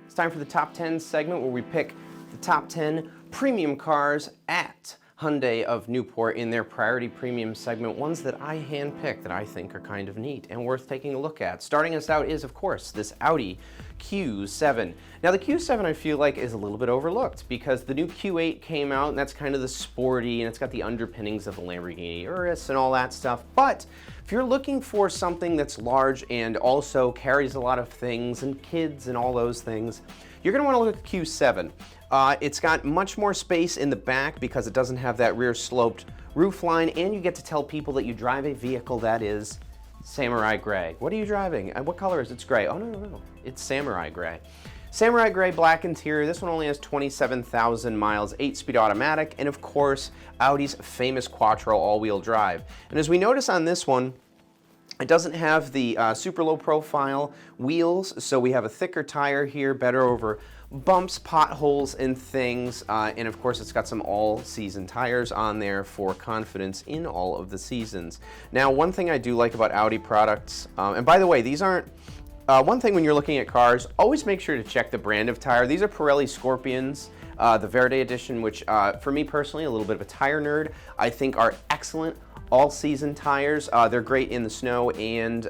It's time for the Top 10 segment where we pick the top 10 premium cars at Hyundai of Newport in their priority premium segment, ones that I handpicked that I think are kind of neat and worth taking a look at. Starting us out is, of course, this Audi Q7. Now the Q7 I feel like is a little bit overlooked because the new Q8 came out and that's kind of the sporty and it's got the underpinnings of the Lamborghini Urus and all that stuff. But if you're looking for something that's large and also carries a lot of things and kids and all those things, you're going to want to look at the Q7. It's got much more space in the back because it doesn't have that rear sloped roof line, and you get to tell people that you drive a vehicle that is Samurai Gray. What are you driving? And what color is it? It's gray. Oh, no. It's Samurai Gray. Samurai Gray black interior. This one only has 27,000 miles, 8-speed automatic, and of course, Audi's famous Quattro all-wheel drive. And as we notice on this one, it doesn't have the super low profile wheels, so we have a thicker tire here, better over bumps, potholes, and things. And of course, it's got some all-season tires on there for confidence in all of the seasons. Now, one thing I do like about Audi products, and by the way, these aren't, one thing when you're looking at cars, always make sure to check the brand of tire. These are Pirelli Scorpions, the Verde edition, which for me personally, a little bit of a tire nerd, I think are excellent all-season tires. They're great in the snow and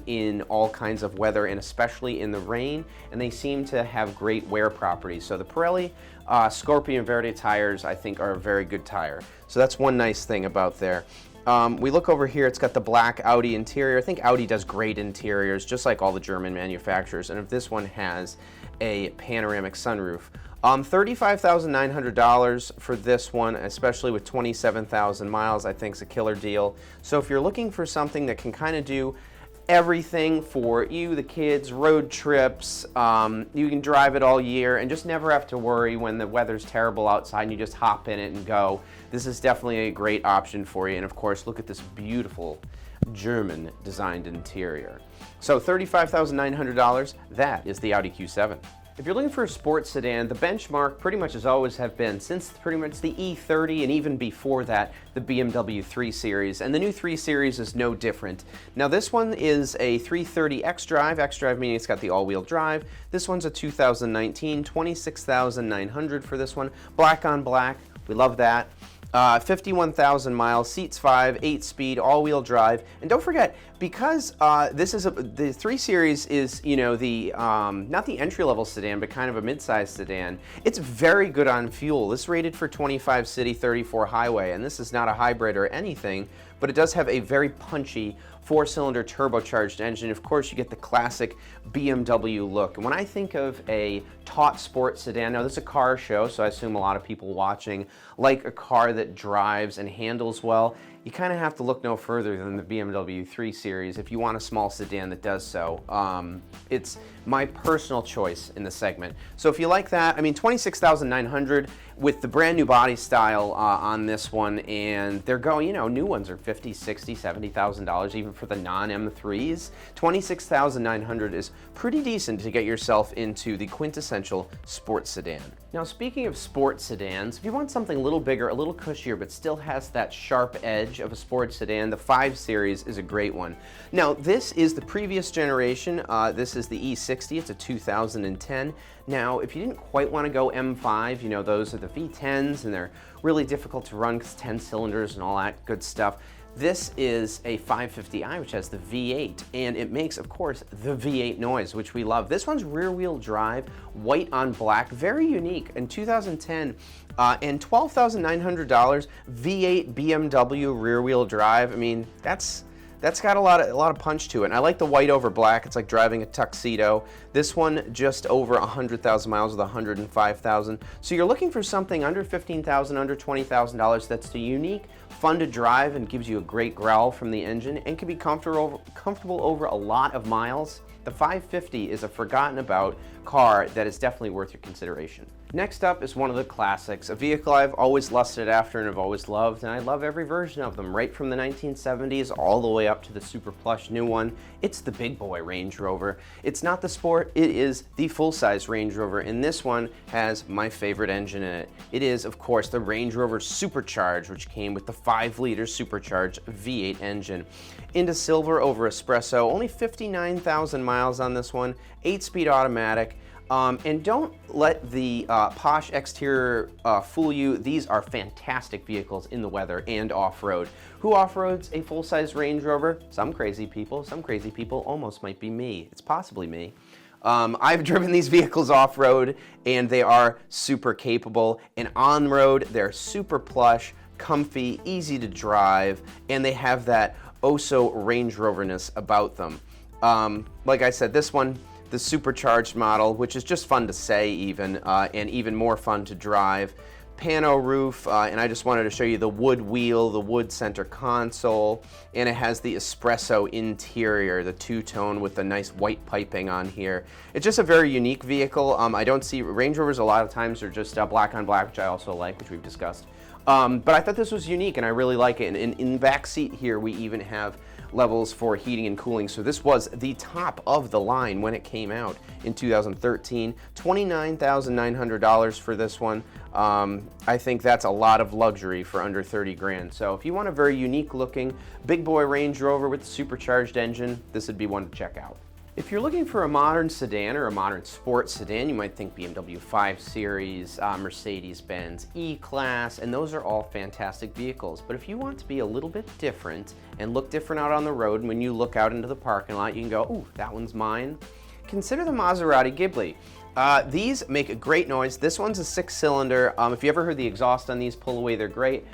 in all kinds of weather, and especially in the rain, and they seem to have great wear properties. So the Pirelli Scorpion Verde tires, I think, are a very good tire. So that's one nice thing about there. We look over here, it's got the black Audi interior. I think Audi does great interiors, just like all the German manufacturers, and if this one has a panoramic sunroof. $35,900 for this one, especially with 27,000 miles, I think is a killer deal. So if you're looking for something that can kind of do everything for you, the kids, road trips, you can drive it all year and just never have to worry when the weather's terrible outside and you just hop in it and go. This is definitely a great option for you. And of course, look at this beautiful German designed interior. So $35,900, that is the Audi Q7. If you're looking for a sports sedan, the benchmark pretty much as always have been, since pretty much the E30 and even before that, the BMW 3 Series. And the new 3 Series is no different. Now this one is a 330 xDrive, xDrive meaning it's got the all-wheel drive. This one's a 2019, $26,900 for this one. Black on black, we love that. 51,000 miles, seats 5, 8-speed, all-wheel drive, and don't forget, because this is the 3 Series is, you know, the not the entry-level sedan, but kind of a mid-sized sedan. It's very good on fuel. This is rated for 25 city, 34 highway, and this is not a hybrid or anything, but it does have a very punchy 4-cylinder turbocharged engine. Of course, you get the classic BMW look. And when I think of a taut sports sedan, now this is a car show, so I assume a lot of people watching like a car that drives and handles well. You kind of have to look no further than the BMW 3 Series if you want a small sedan that does so. It's my personal choice in the segment. So if you like that, I mean, $26,900 with the brand new body style on this one, and they're going, you know, new ones are $50,000, $60,000, $70,000 even for the non-M3s. $26,900 is pretty decent to get yourself into the quintessential sports sedan. Now, speaking of sports sedans, if you want something a little bigger, a little cushier, but still has that sharp edge of a sports sedan, the 5 Series is a great one. Now, this is the previous generation. This is the E60. It's a 2010. Now, if you didn't quite want to go M5, you know, those are the V10s, and they're really difficult to run because 10 cylinders and all that good stuff. This is a 550i, which has the V8, and it makes, of course, the V8 noise, which we love. This one's rear-wheel drive, white on black, very unique. In 2010, and $12,900, V8 BMW rear-wheel drive. I mean, that's got a lot of punch to it. And I like the white over black. It's like driving a tuxedo. This one just over 100,000 miles with 105,000. So you're looking for something under $15,000, under $20,000 that's the unique, fun to drive, and gives you a great growl from the engine and can be comfortable over a lot of miles. The 550 is a forgotten about car that is definitely worth your consideration. Next up is one of the classics, a vehicle I've always lusted after and have always loved, and I love every version of them, right from the 1970s all the way up to the super plush new one. It's the big boy Range Rover. It's not the Sport, it is the full-size Range Rover, and this one has my favorite engine in it. It is, of course, the Range Rover Supercharge, which came with the 5-liter supercharged V8 engine. Into silver over espresso, only 59,000 miles on this one, 8-speed automatic. And don't let the posh exterior fool you. These are fantastic vehicles in the weather and off-road. Who off-roads a full-size Range Rover? Some crazy people. Some crazy people almost might be me. It's possibly me. I've driven these vehicles off-road, and they are super capable. And on-road, they're super plush, comfy, easy to drive, and they have that oh-so Range Rover-ness about them. Like I said, this one, the supercharged model, which is just fun to say even, and even more fun to drive. Pano roof, and I just wanted to show you the wood wheel, the wood center console, and it has the espresso interior, the two-tone with the nice white piping on here. It's just a very unique vehicle. I don't see Range Rovers a lot of times are just black on black, which I also like, which we've discussed. But I thought this was unique, and I really like it. And in the back seat here, we even have levels for heating and cooling. So this was the top of the line when it came out in 2013. $29,900 for this one. I think that's a lot of luxury for under 30 grand. So if you want a very unique looking big boy Range Rover with a supercharged engine, this would be one to check out. If you're looking for a modern sedan or a modern sports sedan, you might think BMW 5 Series, Mercedes-Benz E-Class, and those are all fantastic vehicles. But if you want to be a little bit different and look different out on the road, and when you look out into the parking lot, you can go, ooh, that one's mine, consider the Maserati Ghibli. These make a great noise. This one's a 6-cylinder. If you ever heard the exhaust on these pull away, they're great.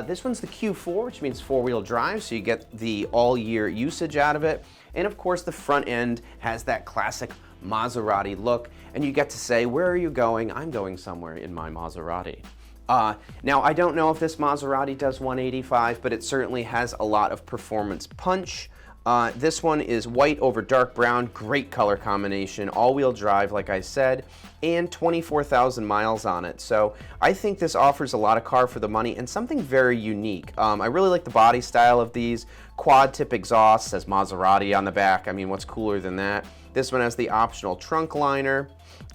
This one's the Q4, which means 4-wheel drive, so you get the all-year usage out of it. And of course, the front end has that classic Maserati look, and you get to say, where are you going? I'm going somewhere in my Maserati. Now, I don't know if this Maserati does 185, but it certainly has a lot of performance punch. This one is white over dark brown, great color combination, all-wheel drive, like I said, and 24,000 miles on it. So I think this offers a lot of car for the money and something very unique. I really like the body style of these. Quad tip exhaust, says Maserati on the back. I mean, what's cooler than that? This one has the optional trunk liner.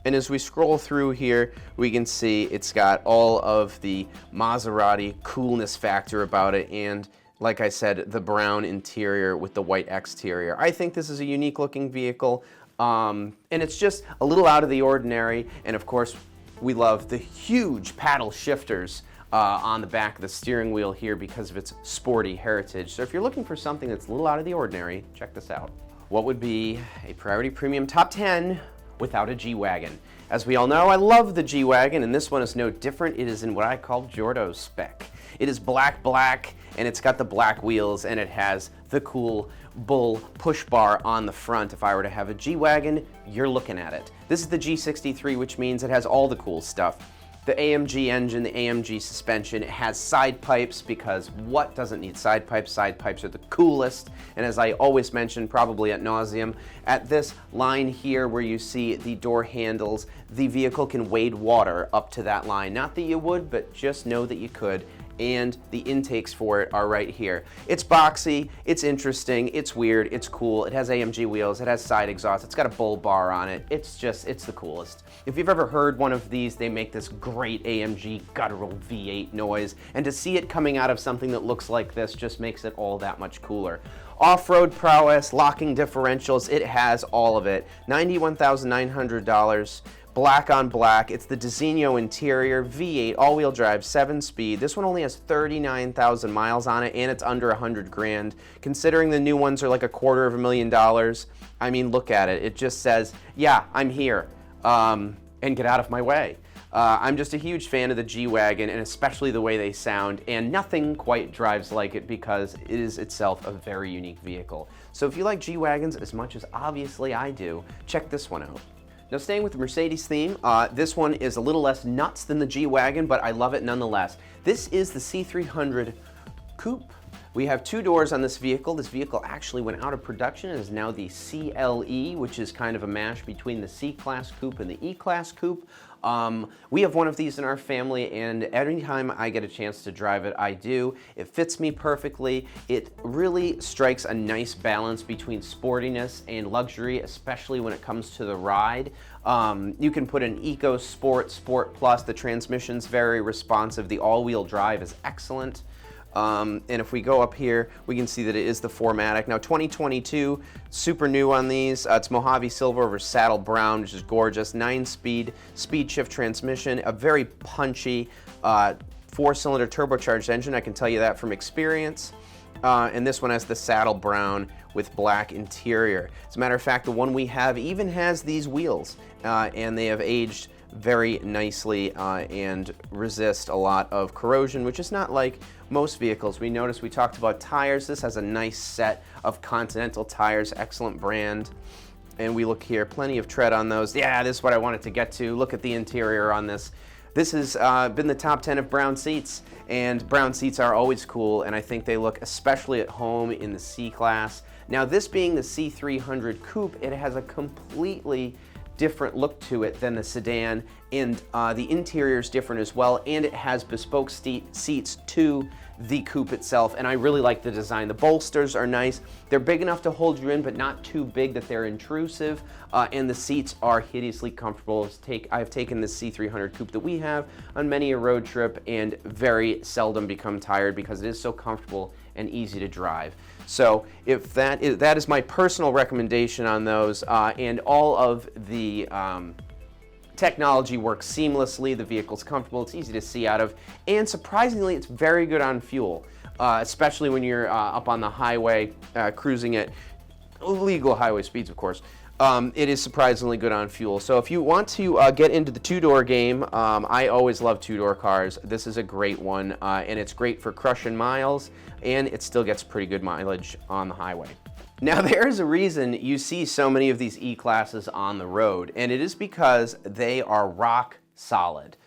And as we scroll through here, we can see it's got all of the Maserati coolness factor about it, and like I said, the brown interior with the white exterior. I think this is a unique looking vehicle, and it's just a little out of the ordinary. And of course, we love the huge paddle shifters on the back of the steering wheel here because of its sporty heritage. So if you're looking for something that's a little out of the ordinary, check this out. What would be a Priority Premium Top 10 without a G-Wagon? As we all know, I love the G-Wagon, and this one is no different. It is in what I call Giordo spec. It is black, and it's got the black wheels, and it has the cool bull push bar on the front. If I were to have a G-Wagon, you're looking at it. This is the G63, which means it has all the cool stuff. The AMG engine, the AMG suspension, it has side pipes, because what doesn't need side pipes? Side pipes are the coolest. And as I always mention, probably ad nauseum, at this line here where you see the door handles, the vehicle can wade water up to that line. Not that you would, but just know that you could. And the intakes for it are right here. It's boxy, it's interesting, it's weird, it's cool. It has AMG wheels, it has side exhaust, it's got a bull bar on it. It's the coolest. If you've ever heard one of these, they make this great AMG guttural V8 noise, and to see it coming out of something that looks like this just makes it all that much cooler. Off-road prowess, locking differentials, it has all of it. $91,900. Black on black. It's the Designo interior, V8, all-wheel drive, 7-speed. This one only has 39,000 miles on it, and it's under 100 grand. Considering the new ones are like $250,000, I mean, look at it. It just says, yeah, I'm here, and get out of my way. I'm just a huge fan of the G-Wagon, and especially the way they sound, and nothing quite drives like it because it is itself a very unique vehicle. So if you like G-Wagons as much as obviously I do, check this one out. Now, staying with the Mercedes theme, this one is a little less nuts than the G-Wagon, but I love it nonetheless. This is the C300 Coupe. We have 2 doors on this vehicle. This vehicle actually went out of production and is now the CLE, which is kind of a mash between the C-Class Coupe and the E-Class Coupe. We have one of these in our family, and every time I get a chance to drive it, I do. It fits me perfectly. It really strikes a nice balance between sportiness and luxury, especially when it comes to the ride. You can put an Eco Sport, Sport Plus. The transmission's very responsive. The all-wheel drive is excellent. And if we go up here, we can see that it is the 4MATIC. Now 2022, super new on these. It's Mojave Silver over Saddle Brown, which is gorgeous. 9-speed speed shift transmission, a very punchy 4-cylinder turbocharged engine. I can tell you that from experience. And this one has the Saddle Brown with black interior. As a matter of fact, the one we have even has these wheels, and they have aged very nicely and resist a lot of corrosion, which is not like most vehicles. We noticed we talked about tires. This has a nice set of Continental tires, excellent brand. And we look here, plenty of tread on those. Yeah, this is what I wanted to get to. Look at the interior on this. This has been the top 10 of brown seats, and brown seats are always cool, and I think they look especially at home in the C-Class. Now, this being the C300 Coupe, it has a completely different look to it than the sedan, and the interior is different as well, and it has bespoke seats to the coupe itself, and I really like the design. The bolsters are nice. They're big enough to hold you in, but not too big that they're intrusive, and the seats are hideously comfortable. I've taken this C300 Coupe that we have on many a road trip and very seldom become tired because it is so comfortable and easy to drive. So if that is my personal recommendation on those, and all of the technology works seamlessly, the vehicle's comfortable, it's easy to see out of, and surprisingly, it's very good on fuel, especially when you're up on the highway, cruising at legal highway speeds, of course. It is surprisingly good on fuel. So if you want to get into the two-door game, I always love two-door cars. This is a great one, and it's great for crushing miles, and it still gets pretty good mileage on the highway. Now, there's a reason you see so many of these E-Classes on the road, and it is because they are rock solid.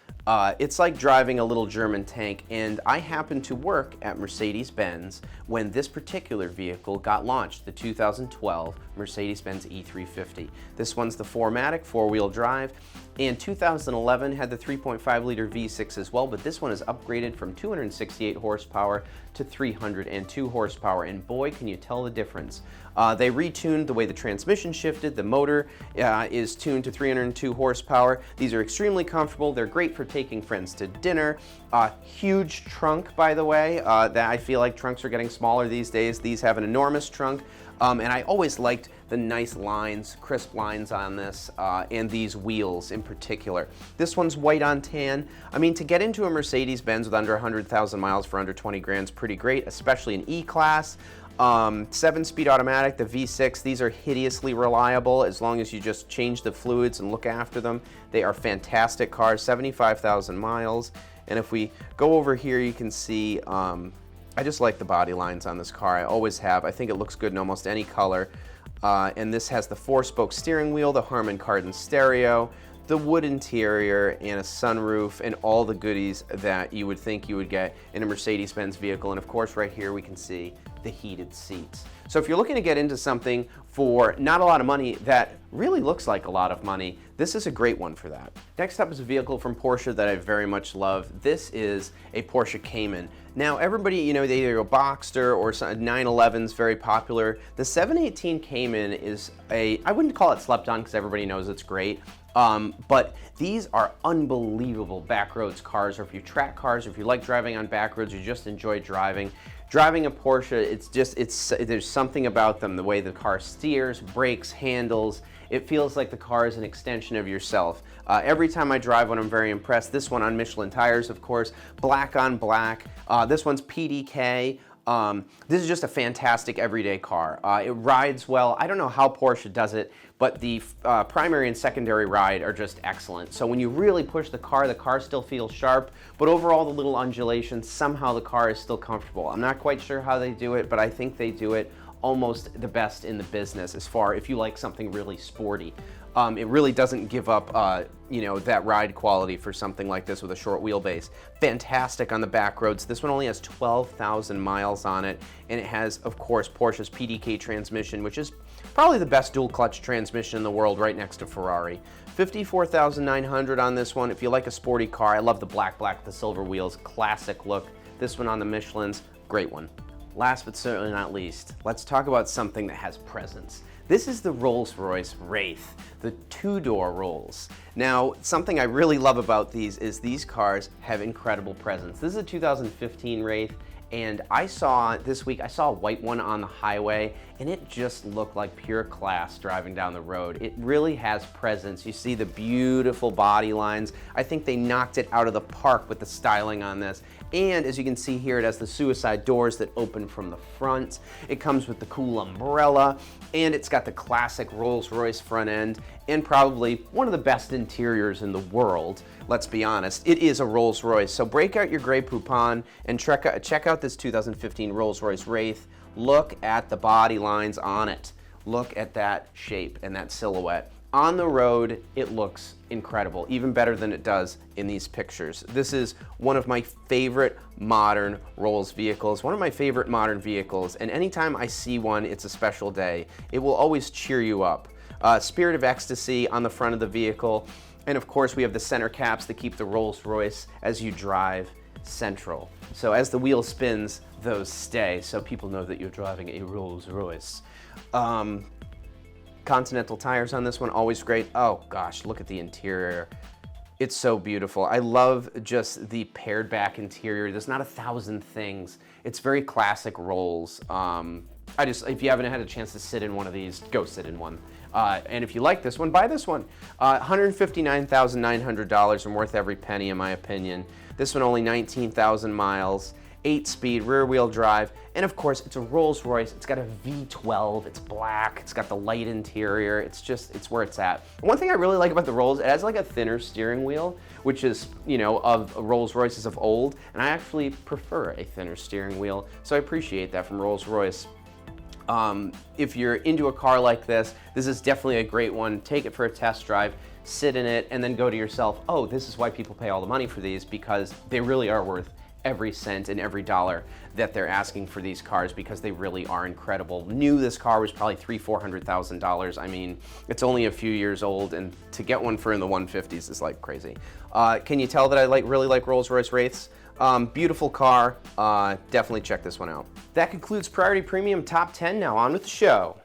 It's like driving a little German tank, and I happened to work at Mercedes-Benz when this particular vehicle got launched, the 2012 Mercedes-Benz E350. This one's the 4MATIC, four-wheel drive, and 2011 had the 3.5-liter V6 as well, but this one is upgraded from 268 horsepower to 302 horsepower, and boy, can you tell the difference. They retuned the way the transmission shifted. The motor is tuned to 302 horsepower. These are extremely comfortable. They're great for taking friends to dinner. Huge trunk, by the way. That I feel like trunks are getting smaller these days. These have an enormous trunk. And I always liked the nice lines, crisp lines on this, and these wheels in particular. This one's white on tan. I mean, to get into a Mercedes-Benz with under 100,000 miles for under 20 grand is pretty great, especially an E-Class. 7-speed automatic, the V6, these are hideously reliable as long as you just change the fluids and look after them. They are fantastic cars, 75,000 miles. And if we go over here, you can see, I just like the body lines on this car. I always have. I think it looks good in almost any color. And this has the 4-spoke steering wheel, the Harman Kardon stereo, the wood interior, and a sunroof, and all the goodies that you would think you would get in a Mercedes-Benz vehicle. And of course, right here we can see the heated seats. So if you're looking to get into something for not a lot of money that really looks like a lot of money, this is a great one for that. Next up is a vehicle from Porsche that I very much love. This is a Porsche Cayman. Now everybody, you know, they either go Boxster or 911's very popular. The 718 Cayman is I wouldn't call it slept on because everybody knows it's great. But these are unbelievable backroads cars, or if you track cars, or if you like driving on backroads, you just enjoy driving. Driving a Porsche, there's something about them, the way the car steers, brakes, handles. It feels like the car is an extension of yourself. Every time I drive one, I'm very impressed. This one on Michelin tires, of course, black on black. This one's PDK. This is just a fantastic everyday car. It rides well. I don't know how Porsche does it, but the primary and secondary ride are just excellent. So when you really push the car still feels sharp, but overall the little undulations, somehow the car is still comfortable. I'm not quite sure how they do it, but I think they do it almost the best in the business as far if you like something really sporty. It really doesn't give up, you know, that ride quality for something like this with a short wheelbase. Fantastic on the back roads. This one only has 12,000 miles on it, and it has, of course, Porsche's PDK transmission, which is probably the best dual clutch transmission in the world, right next to Ferrari. 54,900 on this one. If you like a sporty car, I love the black, the silver wheels, classic look. This one on the Michelins, great one. Last but certainly not least, let's talk about something that has presence. This is the Rolls-Royce Wraith, the two-door Rolls. Now, something I really love about these is these cars have incredible presence. This is a 2015 Wraith, And I saw this week, I saw a white one on the highway, and it just looked like pure class driving down the road. It really has presence. You see the beautiful body lines. I think they knocked it out of the park with the styling on this. And as you can see here, it has the suicide doors that open from the front. It comes with the cool umbrella, and it's got the classic Rolls-Royce front end, and probably one of the best interiors in the world. Let's be honest, it is a Rolls-Royce. So break out your gray Poupon and check out this 2015 Rolls-Royce Wraith. Look at the body lines on it. Look at that shape and that silhouette. On the road, it looks incredible, even better than it does in these pictures. This is one of my favorite modern Rolls vehicles, one of my favorite modern vehicles, and anytime I see one, it's a special day. It will always cheer you up. Spirit of Ecstasy on the front of the vehicle, and of course we have the center caps that keep the Rolls-Royce as you drive central. So as the wheel spins, those stay, so people know that you're driving a Rolls-Royce. Continental tires on this one, always great. Oh gosh, look at the interior. It's so beautiful. I love just the pared back interior. There's not 1,000 things. It's very classic Rolls. If you haven't had a chance to sit in one of these, go sit in one. And if you like this one, buy this one. $159,900 and worth every penny in my opinion. This one only 19,000 miles. 8-speed rear-wheel drive, and of course it's a Rolls-Royce. It's got a V12, it's black, it's got the light interior, it's where it's at. One thing I really like about the Rolls, it has like a thinner steering wheel, which is, of Rolls-Royces of old, and I actually prefer a thinner steering wheel, so I appreciate that from Rolls-Royce. If you're into a car like this is definitely a great one. Take it for a test drive, sit in it, and then go to yourself, oh, this is why people pay all the money for these, because they really are worth every cent and every dollar that they're asking for these cars, because they really are incredible. New, this car was probably $300,000-$400,000. I mean, it's only a few years old, and to get one for in the 150s is like crazy. Can you tell that I really like Rolls-Royce Wraiths? Beautiful car. Definitely check this one out. That concludes Priority Premium Top 10. Now on with the show.